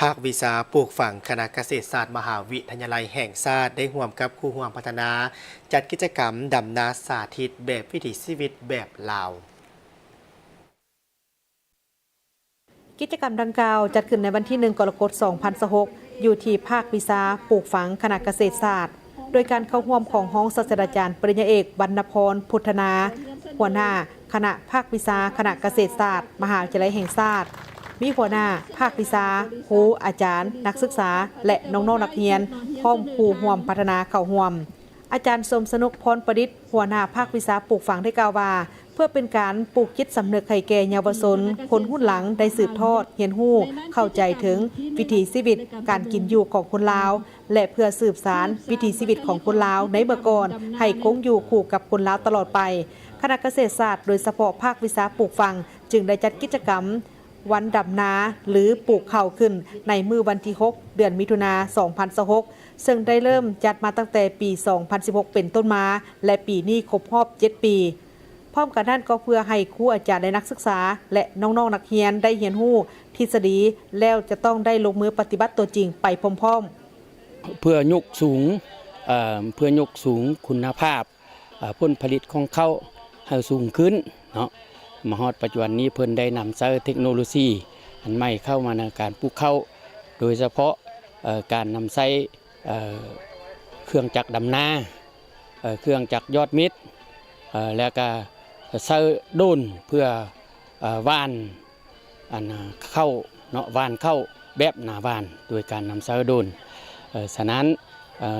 ภาควิชาปลูกฝังคณะเกษตรศาสตร์มหาวิทยาลัยแห่งชาติได้ร่วมกับครูร่วมพัฒนาจัดกิจกรรมดำนาสาธิตแบบวิถีชีวิตแบบลาวกิจกรรมดังกล่าวจัดขึ้นในวันที่1 กรกฎาคม 2026อยู่ที่ภาควิชาปลูกฝังคณะเกษตรศาสตร์โดยการเข้าร่วมของห้องศาสตราจารย์ปริญญาเอกวรรณพรพุทธนาหัวหน้าคณะภาควิชาคณะเกษตรศาสตร์มหาวิทยาลัยแห่งชาติมีหัวหน้าภาควิชาครูอาจารย์นักศึกษาและน้องๆนักเรียนพร้อมครูร่วมพัฒนาเข้าร่วมอาจารย์สมสนุกพรประดิษฐ์หัวหน้าภาควิชาปลูกฝังได้กล่าวว่าเพื่อเป็นการปลูกจิตสำนึกให้แก่เยาวชนคนรุ่นหลังได้สืบทอดเรียนรู้เข้าใจถึงวิถีชีวิตการกินอยู่ของคนลาวและเพื่อสืบสานวิถีชีวิตของคนลาวในเมื่อก่อนให้คงอยู่คู่กับคนลาวตลอดไปคณะเกษตรศาสตร์โดยเฉพาะภาควิชาปลูกฝังจึงได้จัดกิจกรรมวันดำนาหรือปลูกข้าวขึ้นในมื้อวันที่6 เดือนมิถุนายน 2026ซึ่งได้เริ่มจัดมาตั้งแต่ปี 2016 เป็นต้นมาและปีนี้ครบรอบ 7 ปีพร้อมกันนั้นก็เพื่อให้ครูอาจารย์และนักศึกษาและน้องๆนักเรียนได้เรียนรู้ทฤษฎีแล้วจะต้องได้ลงมือปฏิบัติตัวจริงไปพร้อมๆเพื่อยกสูงคุณภาพผลผลิตของเขาให้สูงขึ้นเนาะมาฮอดปัจจุบันนี้เพิ่นได้นำใช้เทคโนโลยีอันใหม่เข้ามาในการปลูกข้าวโดยเฉพาะการนำใช้เครื่องจักรดำนาเครื่องจักรยอดเม็ดแล้วก็ใช้โดรนเพื่อว่านเข้าเนาะว่านเข้าแบบหน้าว่านโดยการนำใช้โดรนฉะนั้น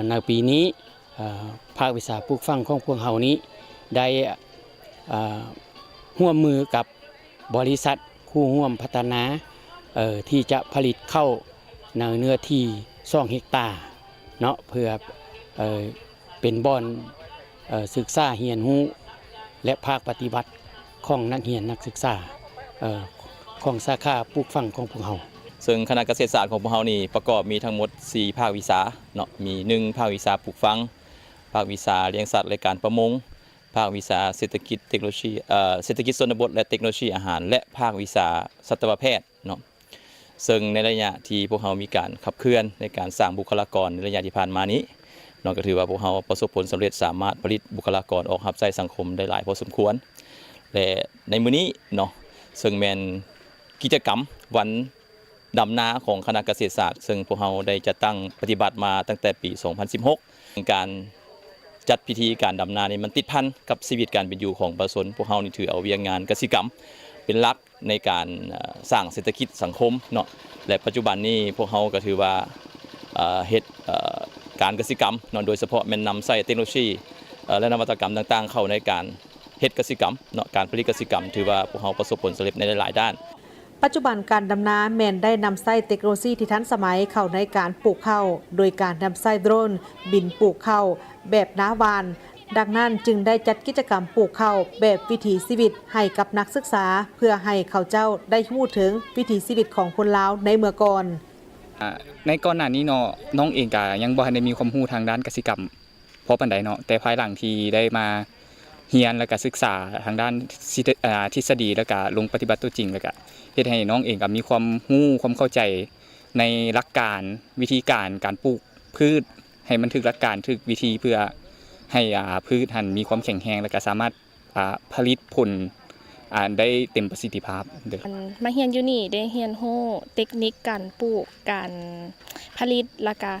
ในปีนี้ภาควิชาปลูกฝังของพวกเรานี้ได้ร่วมมือกับบริษัทคู่ร่วมพัฒนาที่จะผลิตข้าวในเนื้อที่2 เฮกตาร์เนาะเพื่อเป็นบ่อนศึกษาเรียนรู้และภาคปฏิบัติของนักเรียนนักศึกษาของสาขาปลูกฝังของพวกเราซึ่งคณะเกษตรศาสตร์ของพวกเรานี่ประกอบมีทั้งหมด4ภาควิชาเนาะมี1ภาควิชาปลูกฝังภาควิชาเลี้ยงสัตว์และการประมงภาควิชาเศรษฐกิจเทคโนโลยีเศรษฐกิจชนบทและเทคโนโลยีอาหารและภาควิชาสัตวแพทย์เนาะซึ่งในระยะที่พวกเรามีการขับเคลื่อนในการสร้างบุคลากรในระยะที่ผ่านมานี้เนาะก็ถือว่าพวกเราประสบผลสำเร็จสามารถผลิตบุคลากรออกรับใช้สังคมได้หลายพอสมควรและในมื้อนี้เนาะซึ่งแม่นกิจกรรมวันดำนาของคณะเกษตรศาสตร์ซึ่งพวกเราได้จัดตั้งปฏิบัติมาตั้งแต่ปี 2016 การจัดพิธีการดำนานี่มันติดพันกับชีวิตการเป็นอยู่ของประชาชนพวกเรานี่ถือเอาเวียงงานเกษตรกรรมเป็นหลักในการสร้างเศรษฐกิจสังคมเนาะและปัจจุบันนี้พวกเราก็ถือว่าเฮ็ดการเกษตรกรรมเนาะโดยเฉพาะแม่นนำใช้เทคโนโลยีและนวัตกรรมต่างๆเข้าในการเฮ็ดเกษตรกรรมเนาะการผลิตเกษตรกรรมถือว่าพวกเราประสบผลสำเร็จในหลายๆด้านปัจจุบันการดำนาแมนได้นำใช้เทคโนโลยีที่ทันสมัยเข้าในการปลูกข้าวโดยการนำใช้โดรนบินปลูกข้าวแบบน้าวานดังนั้นจึงได้จัดกิจกรรมปลูกข้าวแบบวิถีชีวิตให้กับนักศึกษาเพื่อให้เขาเจ้าได้รู้ถึงวิถีชีวิตของคนลาวในเมื่อก่อนในก่อนหน้านี้เนาะน้องเองก็ยังบ่ทันได้มีความรู้ทางด้านกสิกรรมพอปานใดเนาะแต่ภายหลังที่ได้มาเรียนแล้วก็ศึกษาทางด้านทฤษฎีแล้วก็ลงปฏิบัติตัวจริงแล้วก็เฮ็ดให้น้องเองก็มีความรู้ความเข้าใจในหลักการวิธีการปลูกพืชให้มันถึกหลักการถึกวิธีเพื่อให้พืชหันมีความแข็งแรงแล้วก็สามารถผลิตผลได้เต็มประสิทธิภาพมาเรียนอยู่นี่ได้เรียนรู้เทคนิคการปลูกการผลิตแล้วก็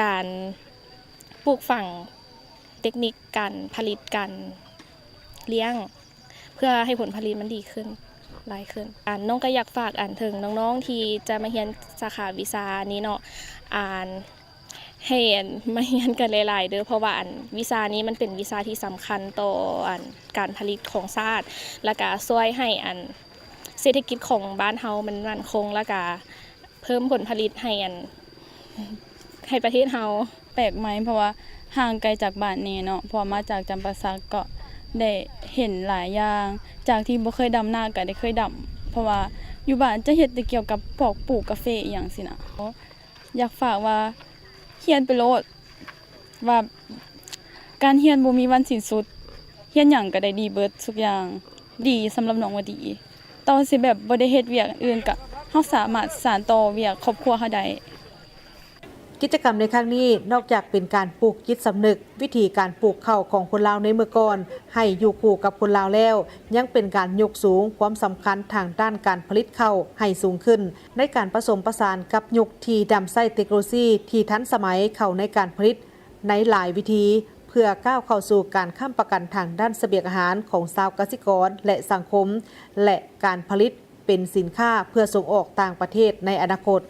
การปลูกฝังเทคนิคการผลิตการเลี้ยงเพื่อให้ผลผลิตมันดีขึ้นหลายขึ้นน้องก็อยากฝากถึงน้องๆที่จะมาเรียนสาขาวิชานี้เนาะให้มาเรียนกันหลายๆเด้อเพราะว่าวิชานี้มันเป็นวิชาที่สำคัญต่อการผลิตของชาติและก็ช่วยให้เศรษฐกิจของบ้านเฮามันมั่นคงและก็เพิ่มผลผลิตให้ประเทศเฮาแปลกไหมเพราะว่าห่างไกลจากบ้านนี่เนาะพอมาจากจำปาสักก็ได้เห็นหลายอย่างจากที่บ่เคยดำนาก็ได้เคยดำเพราะว่าอยู่บ้านจะเฮ็ดแต่เกี่ยวกับพวกปลูกกาแฟอีหยังสินะอยากฝากว่าเรียนไปโลดว่าการเรียนบ่มีวันสิ้นสุดเรียนหยังก็ได้ดีเบิดทุกอย่างดีสำหรับน้องว่าดี ตอนสิแบบบ่ได้เฮ็ดเวียกอื่นก็เฮาสามารถสานต่อเวียกครอบครัวเฮาได้ กิจกรรมในครั้งนี้นอกจากเป็นการปลูกจิตสำนึกวิธีการปลูกข้าวของคนลาวในเมื่อก่อนให้อยู่คู่กับคนลาวแล้วยังเป็นการยกสูงความสำคัญทางด้านการผลิตข้าวให้สูงขึ้นในการผสมผสานกับยุคที่ดำไส้เทคโนโลยีที่ทันสมัยเข้าในการผลิตในหลายวิธีเพื่อก้าวเข้าสู่การค้ำประกันทางด้านเสบียงอาหารของชาวเกษตรกรและสังคมและการผลิตเป็นสินค้าเพื่อส่งออกต่างประเทศในอนาคต